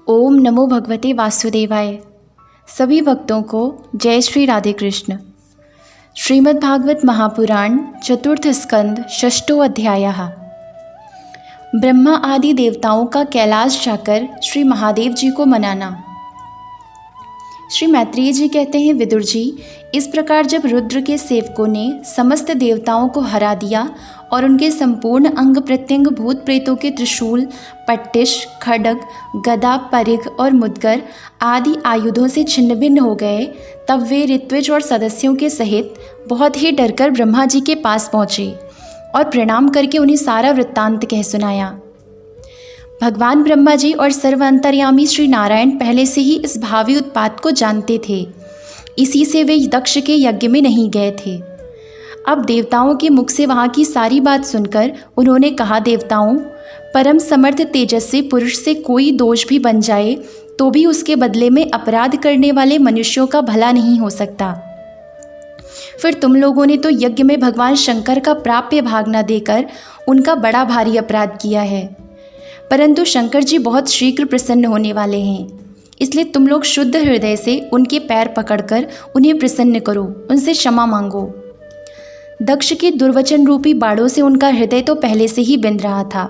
ओम नमो भगवते वासुदेवाय। सभी भक्तों को जय श्री राधे कृष्ण। श्रीमद् भागवत महापुराण चतुर्थ स्कंद षष्ठो अध्यायः। ब्रह्मा आदि देवताओं का कैलाश जाकर श्री महादेव जी को मनाना। श्री मैत्रेय जी कहते हैं, विदुर जी, इस प्रकार जब रुद्र के सेवकों ने समस्त देवताओं को हरा दिया और उनके संपूर्ण अंग प्रत्यंग भूत प्रेतों के त्रिशूल, पट्टिश, खड्ग, गदा, परिघ और मुद्गर आदि आयुधों से छिन्न भिन्न हो गए, तब वे ऋत्विज और सदस्यों के सहित बहुत ही डरकर ब्रह्मा जी के पास पहुँचे और प्रणाम करके उन्हें सारा वृत्तांत कह सुनाया। भगवान ब्रह्मा जी और सर्व अंतर्यामी श्री नारायण पहले से ही इस भावी उत्पात को जानते थे, इसी से वे दक्ष के यज्ञ में नहीं गए थे। अब देवताओं के मुख से वहाँ की सारी बात सुनकर उन्होंने कहा, देवताओं, परम समर्थ तेजस्वी पुरुष से कोई दोष भी बन जाए तो भी उसके बदले में अपराध करने वाले मनुष्यों का भला नहीं हो सकता। फिर तुम लोगों ने तो यज्ञ में भगवान शंकर का प्राप्य भाग न देकर उनका बड़ा भारी अपराध किया है, परंतु शंकर जी बहुत शीघ्र प्रसन्न होने वाले हैं, इसलिए तुम लोग शुद्ध हृदय से उनके पैर पकड़कर उन्हें प्रसन्न करो, उनसे क्षमा मांगो। दक्ष के दुर्वचन रूपी बाड़ों से उनका हृदय तो पहले से ही बिंद रहा था।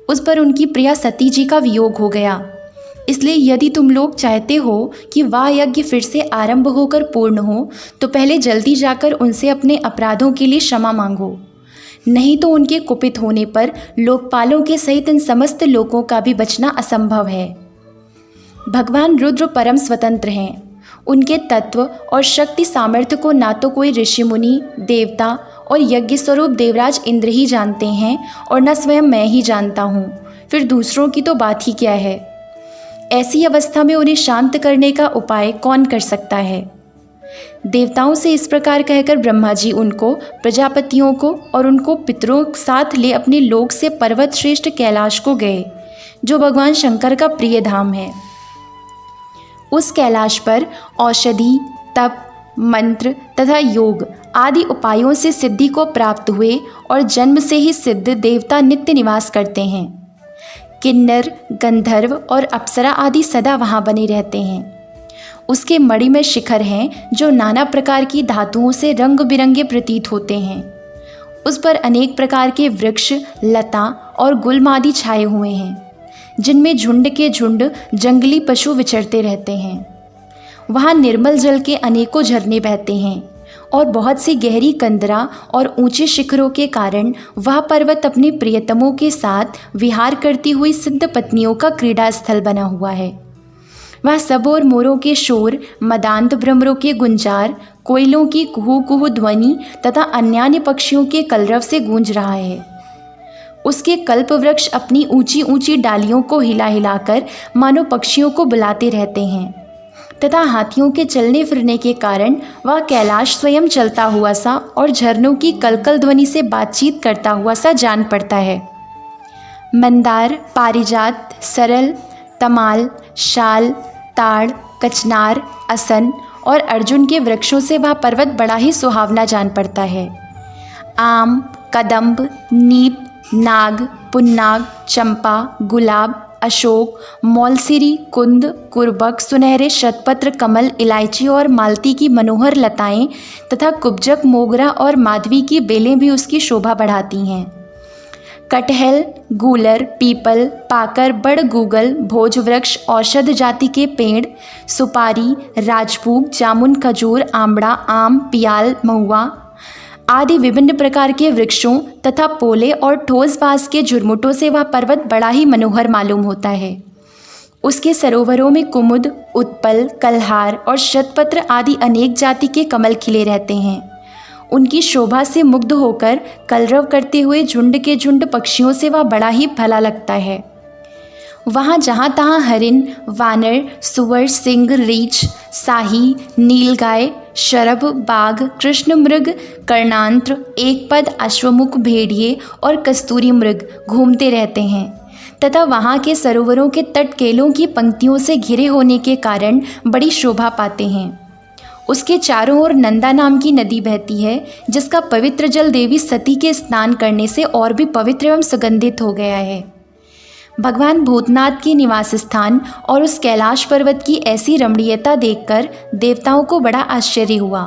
उस पर उनकी प्रिया सती जी का वियोग हो गया। इसलिए यदि तुम लोग चाहते हो कि वह यज्ञ फिर से आरंभ होकर पूर्ण हो, तो पहले जल्दी जाकर उनसे अपने अपराधों के लिए क्षमा मांगो, नहीं तो उनके कुपित होने पर लोकपालों के सहित इन समस्त लोगों का भी बचना असंभव है। भगवान रुद्र परम स्वतंत्र हैं। उनके तत्व और शक्ति सामर्थ्य को ना तो कोई ऋषि मुनि, देवता और यज्ञ स्वरूप देवराज इंद्र ही जानते हैं और न स्वयं मैं ही जानता हूँ, फिर दूसरों की तो बात ही क्या है। ऐसी अवस्था में उन्हें शांत करने का उपाय कौन कर सकता है। देवताओं से इस प्रकार कहकर ब्रह्मा जी उनको, प्रजापतियों को और उनको पितरों साथ ले अपने लोक से पर्वत श्रेष्ठ कैलाश को गए, जो भगवान शंकर का प्रिय धाम है। उस कैलाश पर औषधि, तप, मंत्र तथा योग आदि उपायों से सिद्धि को प्राप्त हुए और जन्म से ही सिद्ध देवता नित्य निवास करते हैं। किन्नर, गंधर्व और अप्सरा आदि सदा वहाँ बने रहते हैं। उसके मणिमय शिखर हैं जो नाना प्रकार की धातुओं से रंग बिरंगे प्रतीत होते हैं। उस पर अनेक प्रकार के वृक्ष, लता और गुल्म आदि छाए हुए हैं, जिनमें झुंड के झुंड जंगली पशु विचरते रहते हैं। वहाँ निर्मल जल के अनेकों झरने बहते हैं और बहुत सी गहरी कंदरा और ऊंचे शिखरों के कारण वह पर्वत अपने प्रियतमों के साथ विहार करती हुई सिद्ध पत्नियों का क्रीड़ा स्थल बना हुआ है। वह सब और मोरों के शोर, मदांत भ्रमरों के गुंजार, कोयलों की कुहू कुहू ध्वनि तथा अन्यान्य पक्षियों के कलरव से गूंज रहा है। उसके कल्प वृक्ष अपनी ऊंची ऊंची डालियों को हिला हिलाकर मानो पक्षियों को बुलाते रहते हैं तथा हाथियों के चलने फिरने के कारण वह कैलाश स्वयं चलता हुआ सा और झरनों की कलकल ध्वनि से बातचीत करता हुआ सा जान पड़ता है। मंदार, पारिजात, सरल, तमाल, शाल, ताड़, कचनार, असन और अर्जुन के वृक्षों से वह पर्वत बड़ा ही सुहावना जान पड़ता है। आम, कदम्ब, नीप, नाग, पुन्नाग, चंपा, गुलाब, अशोक, मौलसिरी, कुंद, कुर्बक, सुनहरे शतपत्र, कमल, इलायची और मालती की मनोहर लताएं तथा कुब्जक, मोगरा और माधवी की बेलें भी उसकी शोभा बढ़ाती हैं। कटहल, गूलर, पीपल, पाकर, बड़ गूगल, भोज वृक्ष, औषध जाति के पेड़, सुपारी, राजपूग, जामुन, खजूर, आमड़ा, आम, पियाल, महुआ आदि विभिन्न प्रकार के वृक्षों तथा पोले और ठोस बांस के झुरमुटों से वह पर्वत बड़ा ही मनोहर मालूम होता है। उसके सरोवरों में कुमुद, उत्पल, कलहार और शतपत्र आदि अनेक जाति के कमल खिले रहते हैं। उनकी शोभा से मुग्ध होकर कलरव करते हुए झुंड के झुंड पक्षियों से वह बड़ा ही भला लगता है। वहाँ जहाँ तहाँ हरिण, वानर, सुअर, सिंह, रीछ, साही, नीलगाय, शरभ, बाघ, कृष्ण मृग, कर्णांत्र, एक पद, अश्वमुख, भेड़िए और कस्तूरी मृग घूमते रहते हैं तथा वहाँ के सरोवरों के तट केलों की पंक्तियों से घिरे होने के कारण बड़ी शोभा पाते हैं। उसके चारों ओर नंदा नाम की नदी बहती है, जिसका पवित्र जल देवी सती के स्नान करने से और भी पवित्र एवं सुगंधित हो गया है। भगवान भूतनाथ के निवास स्थान और उस कैलाश पर्वत की ऐसी रमणीयता देखकर देवताओं को बड़ा आश्चर्य हुआ।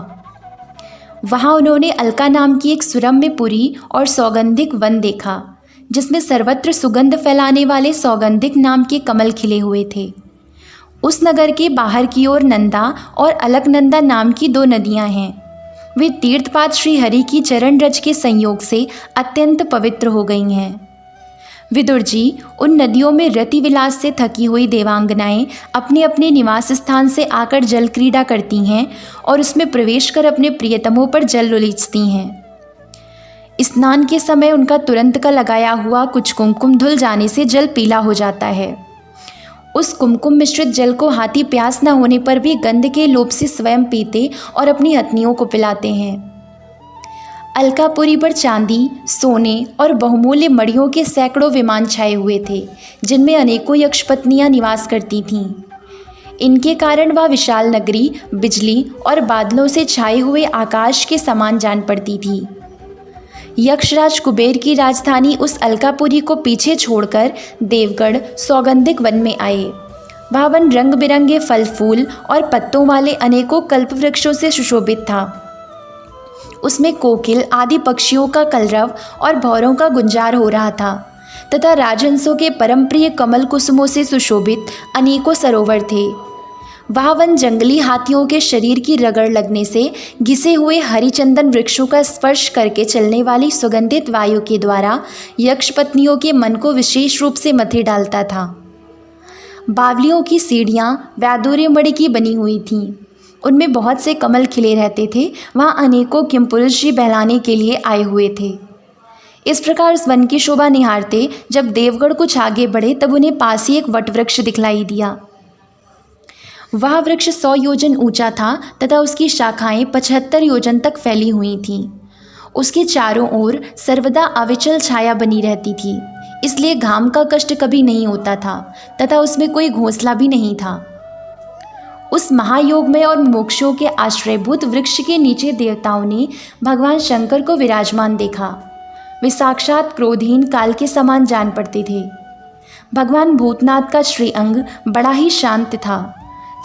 वहाँ उन्होंने अलका नाम की एक सुरम्य पुरी और सौगंधिक वन देखा, जिसमें सर्वत्र सुगंध फैलाने वाले सौगंधिक नाम के कमल खिले हुए थे। उस नगर के बाहर की ओर नंदा और अलकनंदा नाम की 2 नदियाँ हैं। वे तीर्थपाद श्री हरि की चरण रज के संयोग से अत्यंत पवित्र हो गई हैं। विदुर जी, उन नदियों में रति विलास से थकी हुई देवांगनाएं अपने अपने निवास स्थान से आकर जल क्रीड़ा करती हैं और उसमें प्रवेश कर अपने प्रियतमों पर जल उलीचती हैं। स्नान के समय उनका तुरंत का लगाया हुआ कुछ कुमकुम धुल जाने से जल पीला हो जाता है। उस कुमकुम मिश्रित जल को हाथी प्यास न होने पर भी गंध के लोभ से स्वयं पीते और अपनी हथनियों को पिलाते हैं। अलकापुरी पर चांदी, सोने और बहुमूल्य मणियों के सैकड़ों विमान छाए हुए थे, जिनमें अनेकों यक्ष पत्नियां निवास करती थीं। इनके कारण वह विशाल नगरी बिजली और बादलों से छाए हुए आकाश के समान जान पड़ती थी। यक्षराज कुबेर की राजधानी उस अलकापुरी को पीछे छोड़कर देवगढ़ सौगंधिक वन में आए। वह वन रंग बिरंगे फल फूल और पत्तों वाले अनेकों कल्प वृक्षों से सुशोभित था। उसमें कोकिल आदि पक्षियों का कलरव और भौरों का गुंजार हो रहा था तथा राजहंसों के परम प्रिय कमल कुसुमों से सुशोभित अनेकों सरोवर थे। वह वन जंगली हाथियों के शरीर की रगड़ लगने से घिसे हुए हरिचंदन वृक्षों का स्पर्श करके चलने वाली सुगंधित वायु के द्वारा यक्ष पत्नियों के मन को विशेष रूप से मथे डालता था। बावलियों की सीढ़ियाँ वैदूर्य मणि की बनी हुई थीं। उनमें बहुत से कमल खिले रहते थे। वहाँ अनेकों किमपुरुष जी बहलाने के लिए आए हुए थे। इस प्रकार उस वन की शोभा निहारते जब देवगढ़ कुछ आगे बढ़े तब उन्हें पास ही एक वटवृक्ष दिखलाई दिया। वह वृक्ष 100 योजन ऊंचा था तथा उसकी शाखाएं 75 योजन तक फैली हुई थीं। उसके चारों ओर सर्वदा अविचल छाया बनी रहती थी, इसलिए घाम का कष्ट कभी नहीं होता था तथा उसमें कोई घोंसला भी नहीं था। उस महायोग में और मोक्षों के आश्रयभूत वृक्ष के नीचे देवताओं ने भगवान शंकर को विराजमान देखा। वे साक्षात क्रोधहीन काल के समान जान पड़ते थे। भगवान भूतनाथ का श्रीअंग बड़ा ही शांत था।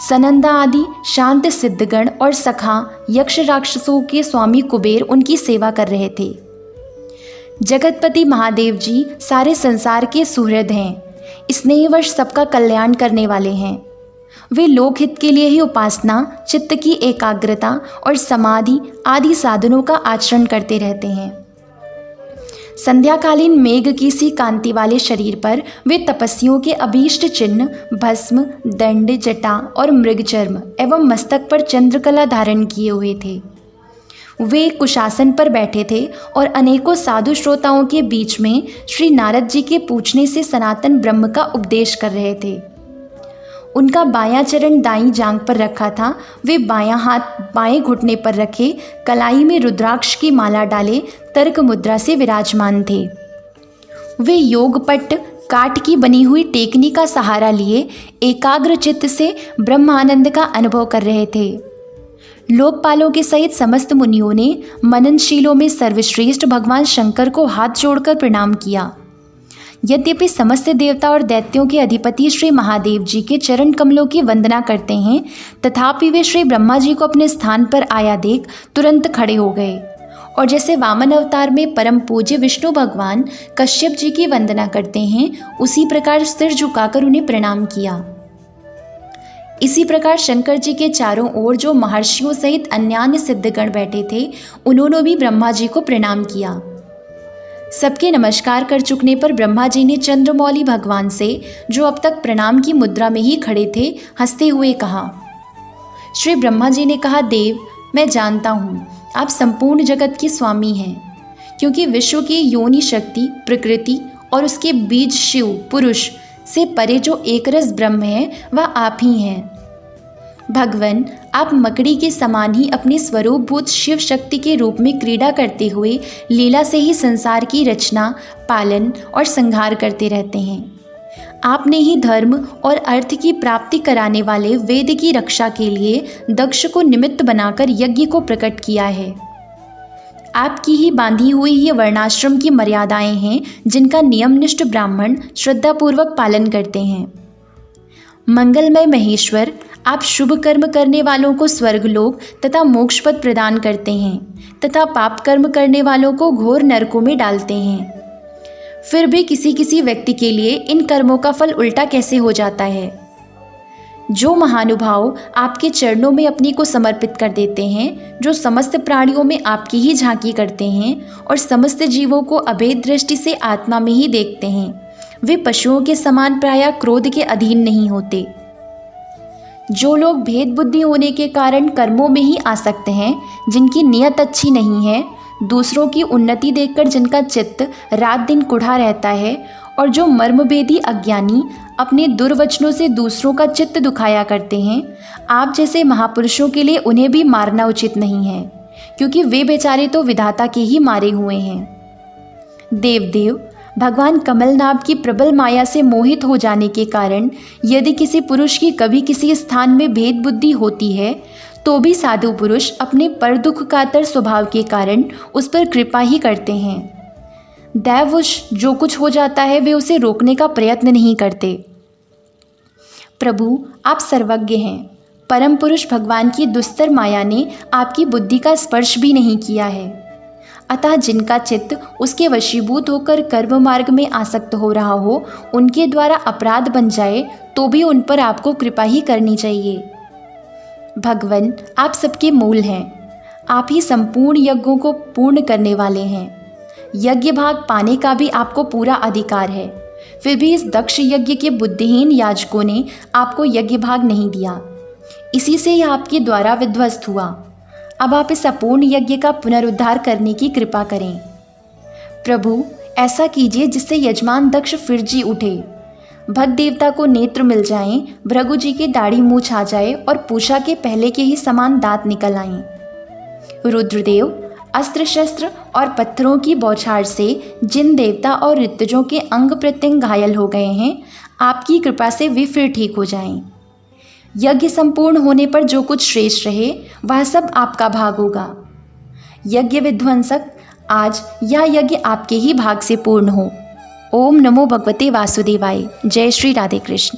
सनंदा आदि शांत सिद्धगण और सखा यक्ष राक्षसों के स्वामी कुबेर उनकी सेवा कर रहे थे। जगतपति महादेव जी सारे संसार के सुहृद हैं, स्नेहवश सबका कल्याण करने वाले हैं। वे लोकहित के लिए ही उपासना, चित्त की एकाग्रता और समाधि आदि साधनों का आचरण करते रहते हैं। संध्याकालीन मेघ की सी कांति वाले शरीर पर वे तपस्वियों के अभीष्ट चिन्ह भस्म, दंड, जटा और मृगचर्म एवं मस्तक पर चंद्रकला धारण किए हुए थे। वे कुशासन पर बैठे थे और अनेकों साधु श्रोताओं के बीच में श्री नारद जी के पूछने से सनातन ब्रह्म का उपदेश कर रहे थे। उनका बायां चरण दाईं जांघ पर रखा था। वे बायां हाथ बाएं घुटने पर रखे कलाई में रुद्राक्ष की माला डाले तर्क मुद्रा से विराजमान थे। वे योगपट्ट काठ की बनी हुई टेकनी का सहारा लिए एकाग्र चित्त से ब्रह्मानंद का अनुभव कर रहे थे। लोकपालों के सहित समस्त मुनियों ने मननशीलों में सर्वश्रेष्ठ भगवान शंकर को हाथ जोड़कर प्रणाम किया। यद्यपि समस्त देवता और दैत्यों के अधिपति श्री महादेव जी के चरण कमलों की वंदना करते हैं, तथापि वे श्री ब्रह्मा जी को अपने स्थान पर आया देख तुरंत खड़े हो गए और जैसे वामन अवतार में परम पूज्य विष्णु भगवान कश्यप जी की वंदना करते हैं, उसी प्रकार सिर झुकाकर उन्हें प्रणाम किया। इसी प्रकार शंकर जी के चारों ओर जो महर्षियों सहित अन्यान्य सिद्धगण बैठे थे, उन्होंने भी ब्रह्मा जी को प्रणाम किया। सबके नमस्कार कर चुकने पर ब्रह्मा जी ने चंद्रमौली भगवान से, जो अब तक प्रणाम की मुद्रा में ही खड़े थे, हंसते हुए कहा। श्री ब्रह्मा जी ने कहा, देव, मैं जानता हूँ आप संपूर्ण जगत के स्वामी हैं, क्योंकि विश्व की योनि शक्ति, प्रकृति और उसके बीज शिव पुरुष से परे जो एकरस ब्रह्म है, वह आप ही हैं। भगवान, आप मकड़ी के समान ही अपने स्वरूपभूत शिव शक्ति के रूप में क्रीड़ा करते हुए लीला से ही संसार की रचना, पालन और संहार करते रहते हैं। आपने ही धर्म और अर्थ की प्राप्ति कराने वाले वेद की रक्षा के लिए दक्ष को निमित्त बनाकर यज्ञ को प्रकट किया है। आपकी ही बांधी हुई ये वर्णाश्रम की मर्यादाएं हैं जिनका नियमनिष्ठ ब्राह्मण श्रद्धापूर्वक पालन करते हैं। मंगलमय महेश्वर, आप शुभ कर्म करने वालों को स्वर्गलोक तथा मोक्ष पद प्रदान करते हैं तथा पाप कर्म करने वालों को घोर नरकों में डालते हैं। फिर भी किसी किसी व्यक्ति के लिए इन कर्मों का फल उल्टा कैसे हो जाता है। जो महानुभाव आपके चरणों में अपनी को समर्पित कर देते हैं, जो समस्त प्राणियों में आपकी ही झांकी करते हैं और समस्त जीवों को अभेद दृष्टि से आत्मा में ही देखते हैं, वे पशुओं के समान प्रायः क्रोध के अधीन नहीं होते। जो लोग भेद बुद्धि होने के कारण कर्मों में ही आसक्त हैं, जिनकी नियत अच्छी नहीं है, दूसरों की उन्नति देखकर जिनका चित्त रात दिन कुढ़ा रहता है, और जो मर्मभेदी अज्ञानी अपने दुर्वचनों से दूसरों का चित्त दुखाया करते हैं, आप जैसे महापुरुषों के लिए उन्हें भी मारना उचित नहीं है, क्योंकि वे बेचारे तो विधाता के ही मारे हुए हैं। देवदेव, भगवान कमलनाभ की प्रबल माया से मोहित हो जाने के कारण यदि किसी पुरुष की कभी किसी स्थान में भेद बुद्धि होती है, तो भी साधु पुरुष अपने पर दुख कातर स्वभाव के कारण उस पर कृपा ही करते हैं। दैववश जो कुछ हो जाता है वे उसे रोकने का प्रयत्न नहीं करते। प्रभु, आप सर्वज्ञ हैं। परम पुरुष भगवान की दुस्तर माया ने आपकी बुद्धि का स्पर्श भी नहीं किया है। अतः जिनका चित्त उसके वशीभूत होकर कर्म मार्ग में आसक्त हो रहा हो, उनके द्वारा अपराध बन जाए तो भी उन पर आपको कृपा ही करनी चाहिए। भगवान, आप सबके मूल हैं। आप ही संपूर्ण यज्ञों को पूर्ण करने वाले हैं। यज्ञ भाग पाने का भी आपको पूरा अधिकार है। फिर भी इस दक्ष यज्ञ के बुद्धिहीन याजकों ने आपको यज्ञ भाग नहीं दिया, इसी से यह आपके द्वारा विध्वस्त हुआ। अब आप इस अपूर्ण यज्ञ का पुनरुद्धार करने की कृपा करें। प्रभु, ऐसा कीजिए जिससे यजमान दक्ष फिर जी उठे, भक्त देवता को नेत्र मिल जाएं, भृगु जी की दाढ़ी मूछ आ जाए और पूषा के पहले के ही समान दांत निकल आएं। रुद्रदेव, अस्त्र शस्त्र और पत्थरों की बौछार से जिन देवता और ऋतुजों के अंग प्रत्यंग घायल हो गए हैं, आपकी कृपा से वे फिर ठीक हो जाएं। यज्ञ संपूर्ण होने पर जो कुछ शेष रहे वह सब आपका भाग होगा। यज्ञ विध्वंसक, आज यह यज्ञ आपके ही भाग से पूर्ण हो। ओम नमो भगवते वासुदेवाय। जय श्री राधे कृष्ण।